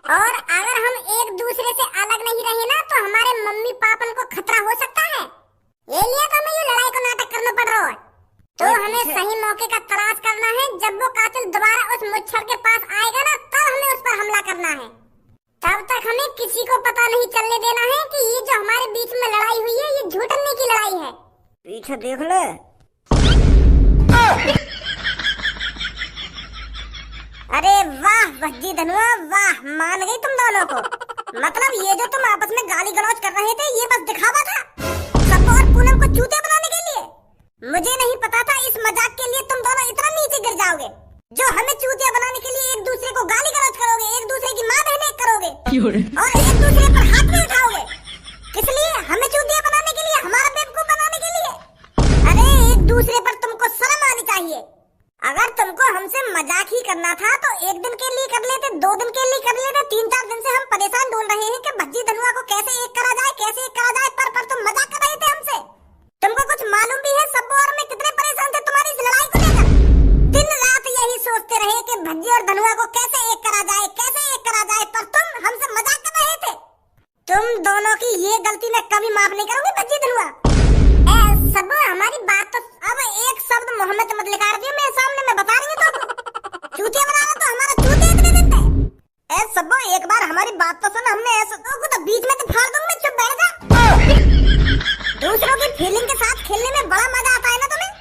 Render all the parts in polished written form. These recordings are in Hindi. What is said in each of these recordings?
और अगर हम एक दूसरे से अलग नहीं रहे ना तो हमारे मम्मी पापा को खतरा हो सकता है। ये लिए तो हमें ये लड़ाई को नाटक करना पड़ रहा है। तो हमें सही मौके का तलाश करना है। जब वो कातिल दोबारा उस मुच्छर के पास आएगा ना तब हमें उस पर हमला करना है। तब तक हमें किसी को पता नहीं चलने देना है कि ये जो हमारे बीच में लड़ाई हुई है ये झूठने की लड़ाई है। पीछे देख ले। अरे वाह भज्जी धनुआ वाह, मान गई तुम दोनों को। मतलब ये जो तुम आपस में गाली गलौज कर रहे थे ये बस दिखावा था सबको और पूनम को चूते बनाने के लिए। मुझे नहीं पता था इस मजाक के लिए तुम दोनों इतना नीचे गिर जाओगे, जो हमें चूतिया बनाने के लिए एक दूसरे को गाली गलौज करोगे, एक दूसरे की माँ बहने करोगे और एक दूसरे पर हाथ भी उठाओगे। किस लिए? हमें चूतिया बनाने के लिए, हमारा बेवकूफ बनाने के लिए। अरे एक दूसरे पर तुमको शर्म आनी चाहिए। अगर तुमको हमसे मजाक ही करना था तो एक दिन के लिए कर लेते, 2 दिन के लिए कर लेते। 3-4 दिन से हम परेशान ढूंढ रहे हैं कि भज्जी धनुआ को कैसे एक करा जाए, कैसे एक करा जाए, पर तुम मजाक कर रहे थे हमसे। तुमको कुछ मालूम भी है सब्बू और मैं कितने परेशान थे तुम्हारी इस लड़ाई को लेकर। दिन रात यही सोचते रहे कि भज्जी और धनुआ को कैसे एक करा जाए, कैसे एक करा जाए, पर तुम हमसे मजाक कर रहे थे। तुम दोनों की ये गलती मैं कभी माफ नहीं करूंगी भज्जी धनुआ। सब्बू हमारी बात तो अब एक शब्द मोहम्मद मत लिखा दियो मेरे सामने, मैं बता रही हूँ तो चूतिया बनाना तो हमारा चूते इतने दिन थे। सब्बू एक बार हमारी बात तो सुन, हमने ऐसा तो बीच में तो फाड़ दूंगा, चुप बैठ जा। दूसरों की फीलिंग के साथ खेलने में बड़ा मजा आता है ना तुम्हें,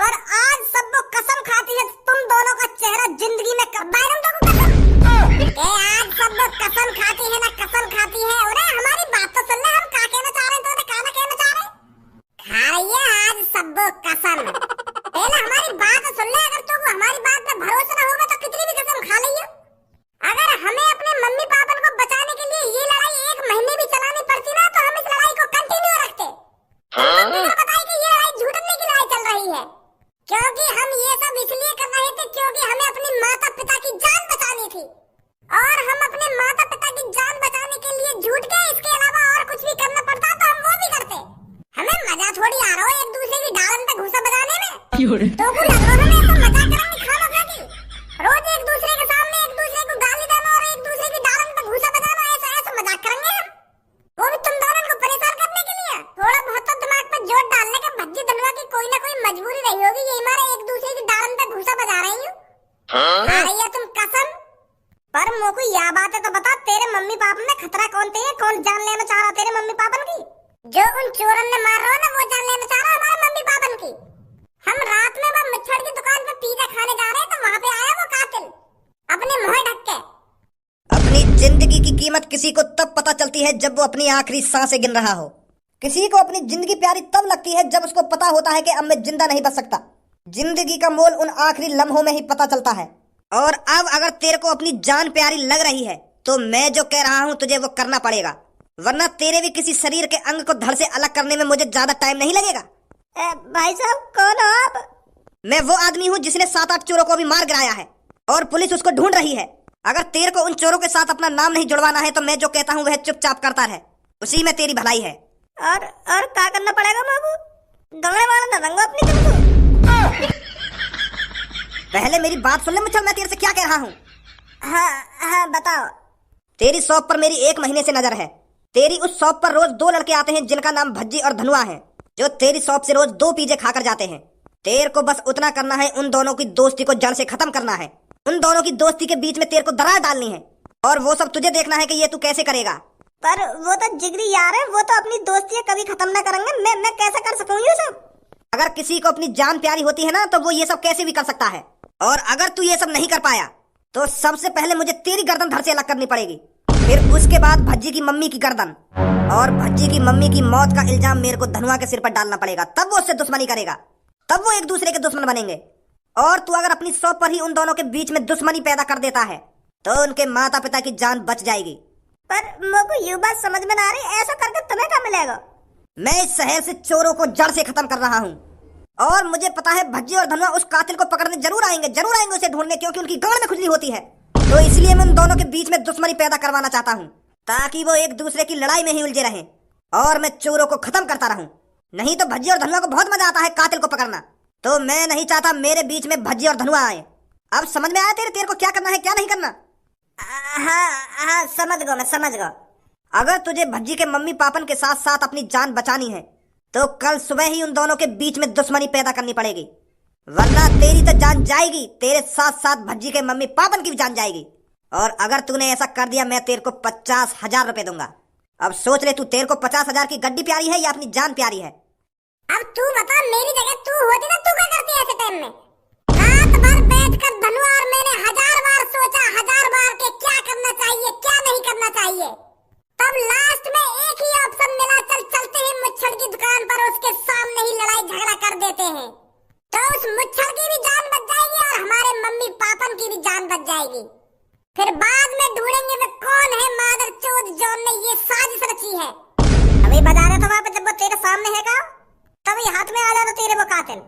पर आज सब्बू कसम खाती है तुम दोनों का चेहरा जिंदगी में आज सब्बू कसम खाती है ना, कसम खाती है। अरे हमारी बात तो सुन ले, हम क्या कहना चाह रहे थे, कहना कहना चाह रहे। खाइए आज सब्बू कसम, पहले हमारी बात सुन ले। अगर तुम हमारी बात पे भरोसा न होगा तो कितनी भी कसम खा लियो। अगर हमें अपने मम्मी पापा को बचाने के लिए ये लड़ाई 1 महीने भी चलानी पड़ती ना तो हम इस लड़ाई को कंटिन्यू रखते। तुम्हें बताइए कि ये लड़ाई झूठने की लड़ाई चल रही है, क्योंकि हम ये सब इसलिए कर रहे थे क्योंकि हमें अपने माता पिता की जान बचानी थी। और हम अपने माता पिता की जान बचाने के लिए झूठ के इसके अलावा और कुछ भी करना पड़ता तो हम वो भी करते। हमें मजा थोड़ी आ रहा है एक दूसरे की डालन पे घुसा बजाने में। तो को लग रहा है हमें ऐसा मजाक करेंगे खाना की, रोज एक दूसरे के सामने एक दूसरे को गाली देना और एक दूसरे की डालन पे घुसा बजाना, ऐसा मजाक करेंगे हम, वो भी तुम दोनों को परेशान करने के लिए। थोड़ा बहुत तो दिमाग पे जोर डालने का भज्जी धनुआ की कोई ना कोई मजबूरी रही होगी, ये हमारे एक दूसरे की डालन पे घुसा बजा रही हूँ। अरे तुम कसम, पर मोको यह बात है तो बता, तेरे मम्मी पापा में खतरा कौन थे? कौन जान लेना चाह रहा तेरे मम्मी पापा की? जो उन चोरों ने मार रहा ना वो जान लेना चाह रहा हमारे मम्मी पापा की। हम रात में वो मिच्छड़ की दुकान पे पिज्जा खाने जा रहे तो वहाँ पे आया वो कातिल अपने मुंह ढक के। अपनी जिंदगी की कीमत किसी को तब पता चलती है जब वो अपनी आखिरी सांसें गिन रहा हो। किसी को अपनी जिंदगी प्यारी तब लगती है जब उसको पता होता है कि अब मैं जिंदा नहीं बच सकता। जिंदगी का मोल उन आखिरी लम्हों में ही पता चलता है। और अब अगर तेरे को अपनी जान प्यारी लग रही है तो मैं जो कह रहा हूँ तुझे वो करना पड़ेगा, वरना तेरे भी किसी शरीर के अंग को धड़ से अलग करने में मुझे ज्यादा टाइम नहीं लगेगा। भाई साहब कौन हो आप? मैं वो आदमी हूँ जिसने 7-8 चोरों को भी मार गिराया है और पुलिस उसको ढूंढ रही है। अगर तेरे को उन चोरों के साथ अपना नाम नहीं जुड़वाना है तो मैं जो कहता हूँ वह चुपचाप करता रहे, उसी में तेरी भलाई है। और क्या करना पड़ेगा बाबू? दौड़े वाला न रंगो अपनी तुमको। पहले मेरी बात सुन ले मुझे, मैं तेरे से क्या कह रहा हूँ। हाँ बताओ। तेरी शॉप पर मेरी 1 महीने से नजर है। तेरी उस शॉप पर रोज 2 लड़के आते हैं जिनका नाम भज्जी और धनुआ है, जो तेरी शॉप से रोज 2 पिज्जे खाकर जाते हैं। तेरे को बस उतना करना है, उन दोनों की दोस्ती को जड़ से खत्म करना है। उन दोनों की दोस्ती के बीच में तेरे को दरार डालनी है और वो सब तुझे देखना है कि ये तू कैसे करेगा। पर वो तो जिगरी यार है, वो तो अपनी दोस्ती कभी खत्म ना करेंगे। मैं कैसे कर सकूं ये सब? अगर किसी को अपनी जान प्यारी होती है ना तो वो ये सब कैसे भी कर सकता है। और अगर तू ये सब नहीं कर पाया तो सबसे पहले मुझे तेरी गर्दन धड़ से अलग करनी पड़ेगी, फिर उसके बाद भज्जी की मम्मी की गर्दन और भज्जी की मम्मी की मौत का इल्जाम मेरे को धनुआ के सिर पर डालना पड़ेगा। तब वो उससे दुश्मनी करेगा, तब वो एक दूसरे के दुश्मन बनेंगे। और तू अगर अपनी शॉप पर ही उन दोनों के बीच में दुश्मनी पैदा कर देता है तो उनके माता पिता की जान बच जाएगी। पर मुझको ये बात समझ में ना आ रही, ऐसा करके तुम्हें क्या मिलेगा? मैं इस शहर से चोरों को जड़ से खत्म कर रहा हूँ और मुझे पता है भज्जी और धनुआ उस कातिल को पकड़ने जरूर आएंगे उसे ढूंढने, क्योंकि उनकी गांड में खुजली होती है। तो इसलिए मैं उन दोनों के बीच में दुश्मनी पैदा करवाना चाहता हूँ ताकि वो एक दूसरे की लड़ाई में ही उलझे रहें और मैं चोरों को खत्म करता रहूं। नहीं तो भज्जी और धनुआ को बहुत मजा आता है कातिल को पकड़ना, तो मैं नहीं चाहता मेरे बीच में भज्जी और धनुआ आए। अब समझ में आया तेरे को क्या करना है क्या नहीं करना? हाँ हाँ, समझ गया, मैं समझ गया। अगर तुझे भज्जी के मम्मी पापन के साथ साथ अपनी जान बचानी है तो कल सुबह ही उन दोनों के बीच में दुश्मनी पैदा करनी पड़ेगी, वरना तेरी तो जान जाएगी, तेरे साथ साथ भज्जी के मम्मी पापन की भी जान जाएगी। और अगर तूने ऐसा कर दिया मैं तेरे को 50,000 रुपए दूंगा। अब सोच ले, तू तेरे को 50,000 की गड्डी प्यारी है या अपनी जान प्यारी है? अब तू बता, मेरी जगह तू होती ना, तू क्या करती ऐसे टाइम में? रात भर बैठकर धनुआ और मैंने 1000 बार सोचा, 1000 बार के क्या करना चाहिए क्या नहीं करना चाहिए। तब लास्ट में एक ही ऑप्शन मिला, चल चलते हैं मुच्छड़ की दुकान पर, उसके सामने ही लड़ाई झगड़ा कर देते हैं, तो उस मुच्छड़ की भी जान बच जाएगी और हमारे मम्मी पापन की भी जान बच जाएगी। फिर बाद में ढूंढेंगे वे कौन है मादरचोद जॉन ने ये साजिश रची है। अभी बता रहा था वहां पे, जब वो तेरे सामने है का तभी हाथ में आ रहा था तेरे वो कातिल।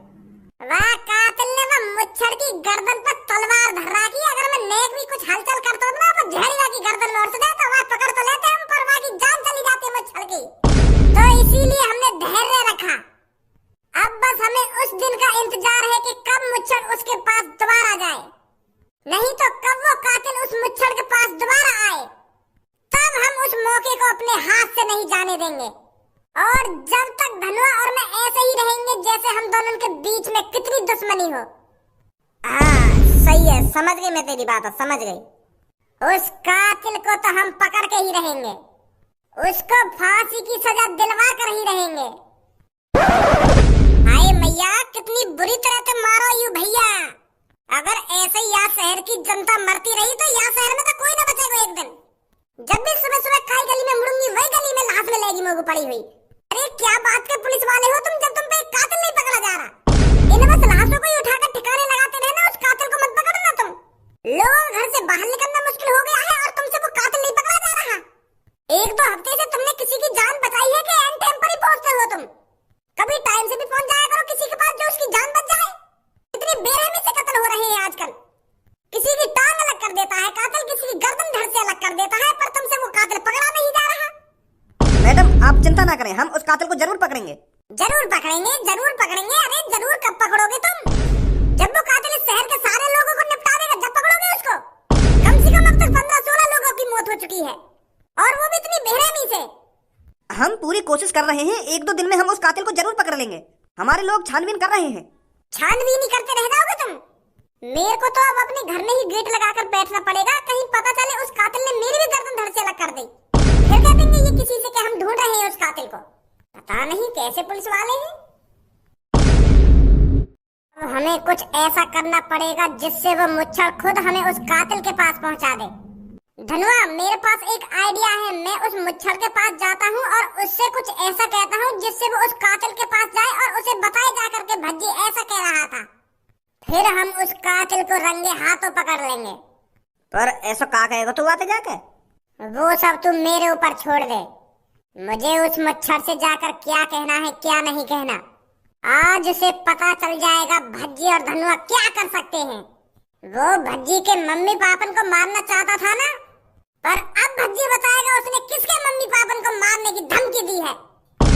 वह कातिल ने वो मुच्छड़ की गर्दन पर तलवार धर रखी। अगर मैं नेक भी कुछ हलचल करता हूँ ना तो जहरीला की गर्दन लौट से जाता, वह पकड़ तो लेते हम, पर वह की जान चली जाती है मुच्छड़ की। तो इसीलिए हमने धैर्य रखा। अब बस हमें उस दिन का इंतजार है कि कब मुच्छड़ उसके पास दोबारा जाए, नहीं तो कब वो कातिल उस मुच्छड़ के पास दोबारा आए, तब हम उस मौके को अपने हाथ से नहीं जाने देंगे। और जब तक धनुआ और मैं ऐसे ही रहेंगे जैसे हम दोनों के बीच में कितनी दुश्मनी हो। हाँ सही है, समझ गई मैं तेरी बात, समझ गई। उस कातिल को तो हम पकड़ के ही रहेंगे, उसको फांसी की सजा दिलवा कर ही रहेंगे। हाय मैया, कितनी बुरी तरह से मारो यू भैया। अगर ऐसे ही यहाँ शहर की जनता मरती रही तो यहाँ शहर में तो कोई ना बचेगा एक दिन। जब भी सुबह सुबह खाई गली में मुड़ूंगी वही गली में लाश मिलेगी मोगू पड़ी हुई। अरे क्या बात के पुलिस वाले हो तुम, जब तुम पे एक कातिल नहीं पकड़ा जा रहा। इन बस लाशों को ही उठाकर ठिकाने लगाते रहना, उस कातिल को मत पकड़ना तुम। लोगों घर से बाहर निकलना मुश्किल हो गया है और तुमसे वो कातिल नहीं पकड़ा जा रहा। एक दो हफ्ते से तुमने किसी की जान बचाई है कि एंड टाइम पर ही पहुंचते हो तुम? कभी टाइम से भी पहुंच जाया करो किसी के पास जो उसकी जान बच जाए। इतनी बेरहमी से कत्ल हो रहे हैं आजकल। किसी की टांग अलग कर देता है कातिल, किसी की गर्दन धड़ से अलग कर देता है, पर तुमसे वो कातिल पकड़ा नहीं जा रहा। मैडम आप चिंता ना करें, हम उस कातिल को जरूर पकड़ेंगे। जरूर पकड़ेंगे, जरूर पकड़ेंगे। अरे जरूर कब पकड़ोगे तुम? जब वो कातिल इस शहर के सारे लोगों को निपटा देगा जब पकड़ोगे उसको। कम से कम अब तक 15-16 लोगों की मौत हो चुकी है और वो भी इतनी बेरहमी से। हम पूरी कोशिश कर रहे हैं, 1-2 दिन में हम उस कातिल को जरूर पकड़ लेंगे। हमारे लोग छानबीन कर रहे हैं। छानबीन ही करते रह जाओगे तुम? मेरे को तो अब अपने घर में ही गेट लगाकर बैठना पड़ेगा, कहीं पता चले उस कातिल ने मेरी भी गर्दन धड़ से अलग कर दी। फिर कह देंगे ये किसी से कि हम ढूंढ रहे हैं उस कातिल को। पता नहीं कैसे पुलिस वाले हैं। अब हमें कुछ ऐसा करना पड़ेगा जिससे वो मुच्छड़ खुद हमें उस कातिल के पास पहुंचा दे। धनुआ मेरे पास एक आइडिया है, मैं उस मुच्छड़ के पास जाता हूँ और उससे कुछ ऐसा कहता हूँ जिससे वो उस कातिल के पास जाए और उसे बताए जाकर के भज्जी ऐसा कह रहा था। फिर हम उस कातिल को रंगे हाथों पकड़ लेंगे। पर ऐसा कहा कहेगा तू आते जाके? वो सब तुम मेरे ऊपर छोड़ दे। मुझे उस मच्छर से जाकर क्या कहना है क्या नहीं कहना, आज उसे पता चल जाएगा भज्जी और धनुआ क्या कर सकते हैं। वो भज्जी के मम्मी पापन को मारना चाहता था ना, पर अब भज्जी बताएगा उसने किसके मम्मी पापन को मारने की धमकी दी है।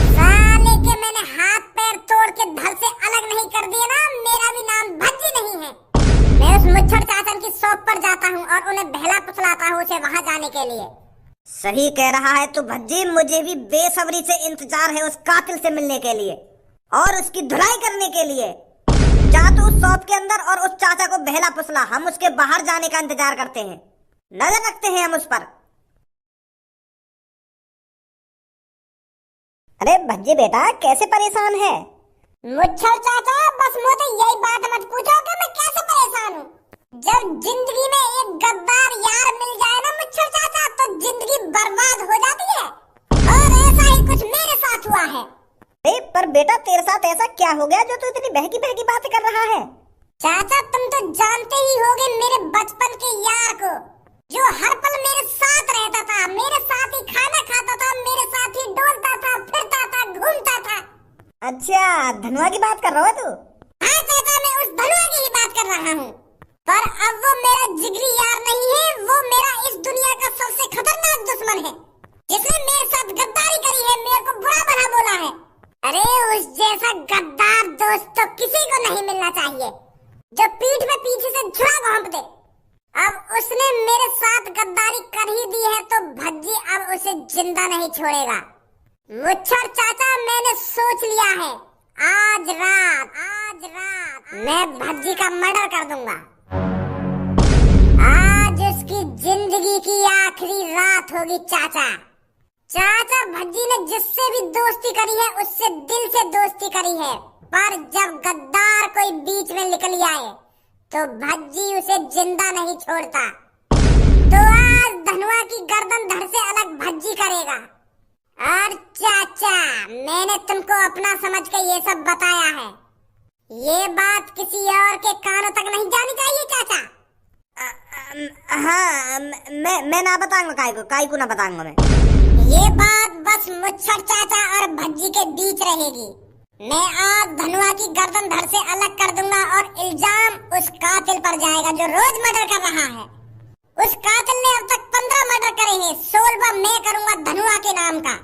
साले के मैंने हाथ पैर तोड़ के धड़ से अलग नहीं कर दिए ना, मेरा भी नाम भज्जी नहीं है। मैं उस मुच्छड़ चाचन की शॉप पर जाता हूँ और उन्हें बहला फुसलाता हूँ उसे वहाँ जाने के लिए। सही कह रहा है तू भज्जी, मुझे भी बेसब्री से इंतजार है उस कातिल से मिलने के लिए और उसकी धुलाई करने के लिए। जा तू उस शॉप के अंदर और उस चाचा को बहला फुसला, हम उसके बाहर जाने का इंतजार करते हैं, नजर रखते हैं हम उस पर। अरे भज्जी बेटा कैसे परेशान है? मुच्छड़ चाचा बस मुझे यही बात मत पूछो कि मैं कैसे परेशान हूँ। जब जिंदगी में एक गद्दार यार मिल जाए ना मुच्छड़ चाचा तो जिंदगी बर्बाद हो जाती है, और ऐसा ही कुछ मेरे साथ हुआ है। पर बेटा तेरे साथ ऐसा क्या हो गया जो तू इतनी बहकी बहकी बातें कर रहा है? चाचा तुम तो जानते ही होगे मेरे बचपन के यार को, जो हर पल मेरे साथ रहता था, मेरे साथ ही खाना खाता था, मेरे साथ ही डोलता था, फिरता था, घूमता था। अच्छा धनुआ की बात कर रहा है तू? हाँ चाचा मैं उस धनुआ की ही बात कर रहा हूँ, पर अब वो मेरा जिगरी यार नहीं है, वो मेरा इस दुनिया का सबसे खतरनाक दुश्मन है, जिसने मेरे साथ गद्दारी करी है, मेरे को बुरा भला बोला है। अरे उस जैसा गद्दार दोस्त तो किसी को नहीं मिलना चाहिए, जो पीठ में पीछे से छुरा घोंप दे अब उसने मेरे साथ गद्दारी कर ही दी है तो भज्जी अब उसे जिंदा नहीं छोड़ेगा। मुच्छर चाचा, मैंने सोच लिया है, आज रात मैं भज्जी का मर्डर कर दूंगा। आज उसकी जिंदगी की आखिरी रात होगी चाचा। चाचा, भज्जी ने जिससे भी दोस्ती करी है उससे दिल से दोस्ती करी है, पर जब गद्दार कोई बीच में निकल आए तो भज्जी उसे जिंदा नहीं छोड़ता। तो आज धनुआ की गर्दन धड़ से अलग भज्जी करेगा। और चाचा, मैंने तुमको अपना समझ के ये सब बताया है, ये बात किसी और के कानों तक नहीं जानी चाहिए चाचा। हाँ, मैं ना बताऊंगा, काई को ना बताऊंगा मैं। ये बात बस मुच्छर चाचा और भज्जी के बीच रहेगी। मैं आज धनुआ की गर्दन धड़ से अलग कर दूंगा और इल्जाम उस कातिल पर जाएगा जो रोज मर्डर कर रहा है। उस कातिल ने अब तक 15 मर्डर करे हैं, 16वां मैं करूंगा धनुआ के नाम का,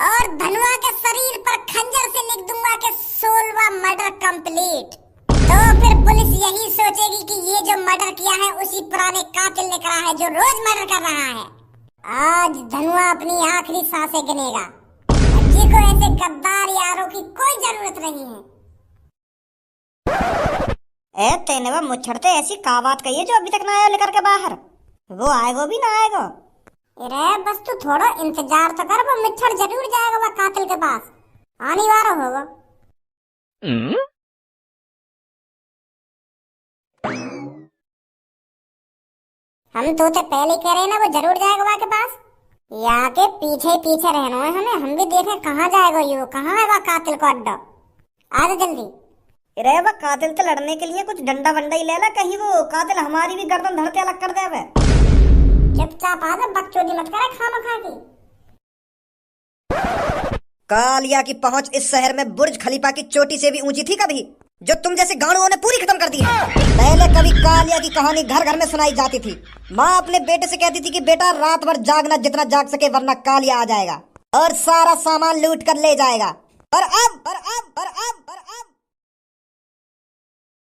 और धनुआ के शरीर पर खंजर से लिख दूंगा कि 16वां मर्डर कंप्लीट। तो फिर पुलिस यही सोचेगी कि ये जो मर्डर किया है उसी पुराने कातिल ने करा है जो रोज मर्डर कर रहा है। आज धनुआ अपनी आखिरी सांसें गिनेगा। भज्जी को ऐसे गद्दार यारों की कोई जरूरत नहीं है। तेने वो मुच्छड़ते ऐसी का बात कही है जो अभी तक ना आया लेकर के बाहर? वो आएगो भी ना आएगो? अरे बस तू थोड़ा इंतजार तो कर, वो मुच्छड़ जरूर जाएगा वो कातिल के पास, आने वाला होगा। हम तो पहले कह रहे हैं ना, वो जरूर जाएगा वहाँ के पास। यहाँ के पीछे पीछे रहना है हमें, हम भी देखें कहाँ जाएगा ये, कहाँ है वह कातिल को अड्डा। आ जा जल्दी। अरे वह कातिल से लड़ने के लिए कुछ डंडा वंडा ही ले ला, कहीं वो कातिल हमारी भी गर्दन धरते अलग कर दे। चुपचाप आ जा, बकचोदी मत करे खाना खा के। कालिया की पहुंच इस शहर में बुर्ज खलीफा की चोटी से भी ऊंची थी कभी, जो तुम जैसे गाड़ुओं ने पूरी खत्म कर दी है। पहले कभी कालिया की कहानी घर घर में सुनाई जाती थी। माँ अपने बेटे से कहती थी कि बेटा रात भर जागना जितना जाग सके, वरना कालिया आ जाएगा और सारा सामान लूट कर ले जाएगा। पर अब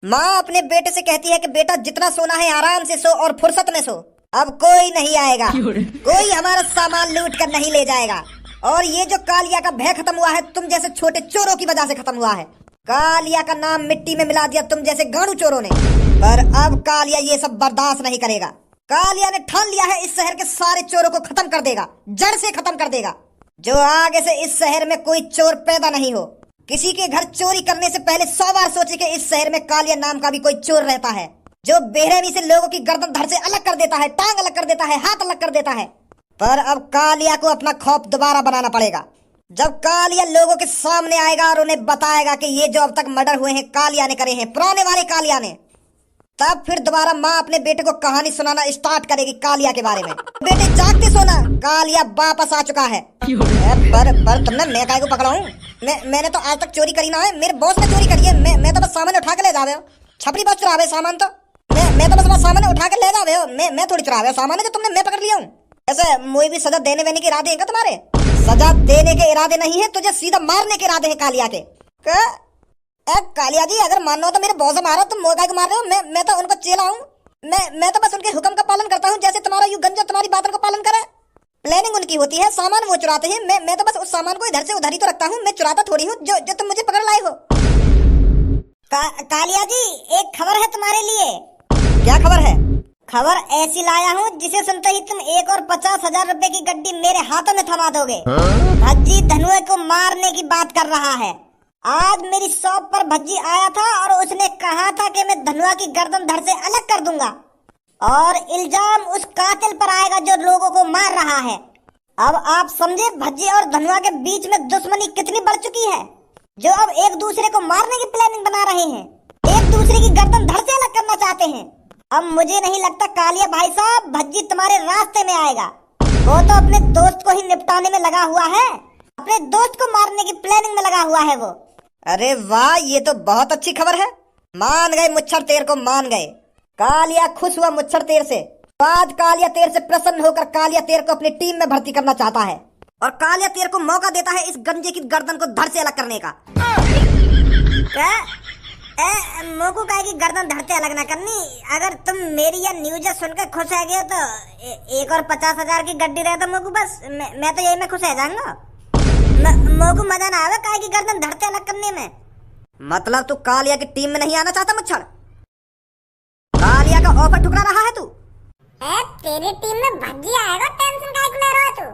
माँ अपने बेटे से कहती है कि बेटा जितना सोना है आराम से सो और फुर्सत में सो, अब कोई नहीं आएगा, कोई हमारा सामान लूट कर नहीं ले जाएगा। और ये जो कालिया का भय खत्म हुआ है तुम जैसे छोटे चोरों की वजह से खत्म हुआ है। कालिया का नाम मिट्टी में मिला दिया तुम जैसे गाड़ू चोरों ने। पर अब कालिया ये सब बर्दाश्त नहीं करेगा। कालिया ने ठान लिया है इस शहर के सारे चोरों को खत्म कर देगा, जड़ से खत्म कर देगा। जो आगे से इस शहर में कोई चोर पैदा नहीं हो। किसी के घर चोरी करने से पहले 100 बार सोचे कि इस शहर में कालिया नाम का भी कोई चोर रहता है, जो बेरहमी से लोगों की गर्दन धड़ से अलग कर देता है, टांग अलग कर देता है, हाथ अलग कर देता है। पर अब कालिया को अपना खौफ दोबारा बनाना पड़ेगा। जब कालिया लोगों के सामने आएगा और उन्हें बताएगा कि ये जो अब तक मर्डर हुए हैं कालिया ने करे हैं, पुराने वाले कालिया ने, तब फिर दोबारा माँ अपने बेटे को कहानी सुनाना स्टार्ट करेगी कालिया के बारे में। बेटे जागते सोना, कालिया वापस आ चुका है। पर तुमने मैं काय को पकड़ा हूँ? मैंने तो आज तक चोरी करी ना है, मेरे बॉस ने चोरी करी है। मैं तो बस सामान उठा के ले जावे हो। छपरी बस चुरावे सामान तो मैं तो बस सामान उठा के ले जावे हो। मैं थोड़ी चुरावे सामान है जो तुमने मैं पकड़ लिया हूँ। ऐसे मुझे भी सजा देने वेने के इरादे हैं क्या तुम्हारे? सजा देने के इरादे नहीं है, तुझे सीधा मारने के इरादे हैं कालिया के। कालिया जी अगर मानो तो मेरे बॉस मारो, तुम मोगाई को मार रहे हो। मैं तो उनको चेला हूँ। मैं तो बस उनके हुक्म का पालन करता हूँ, जैसे तुम्हारा यू गंजा तुम्हारी बातों का पालन करे। प्लानिंग उनकी होती है, सामान वो चुराते हैं। मैं तो बस उस सामान को इधर से उधर ही तो रखता हूँ, मैं चुराता थोड़ी हूँ जो तुम मुझे पकड़ लाए हो। कालिया जी एक खबर है तुम्हारे लिए। क्या खबर है? खबर ऐसी लाया हूँ जिसे सुनते ही तुम 1 और 50,000 रुपए की गड्डी मेरे हाथों में थमा दोगे। भज्जी धनुए को मारने की बात कर रहा है। आज मेरी शॉप पर भज्जी आया था और उसने कहा था कि मैं धनुआ की गर्दन धड़ से अलग कर दूंगा और इल्जाम उस कातिल पर आएगा जो लोगों को मार रहा है। अब आप समझे भज्जी और धनुआ के बीच में दुश्मनी कितनी बढ़ चुकी है, जो अब एक दूसरे को मारने की प्लानिंग बना रहे हैं, एक दूसरे की गर्दन धड़ से अलग करना चाहते हैं। अब मुझे नहीं लगता कालिया भाई साहब भज्जी तुम्हारे रास्ते में आएगा। वो तो अपने दोस्त को ही निपटाने में लगा हुआ है, अपने दोस्त को मारने की प्लानिंग में लगा हुआ है वो। अरे वाह, ये तो बहुत अच्छी खबर है। मान गए मुच्छर तेर को, मान गए। कालिया खुश हुआ मुच्छर तेर से। आज कालिया तेर से प्रसन्न होकर कालिया तेर को अपनी टीम में भर्ती करना चाहता है और कालिया तेर को मौका देता है इस गंजे की गर्दन को धड़ से अलग करने का। मोकू कहे कि गर्दन धरते अलग ना करनी। अगर तुम मेरी या न्यूज सुनकर खुश है गए तो एक और 50,000 की गड्डी रहे तो मोकू बस मैं तो यही में खुश रह जाऊंगा। मोकू मजा ना आवे कहे कि गर्दन धरते अलग करने में। मतलब तू कालिया की टीम में नहीं आना चाहता मुच्छड़? कालिया का ऑफर ठुकरा रहा है तू? तेरी टीम में भज्जी आएगा, टेंशन काहे ले रहा है तू?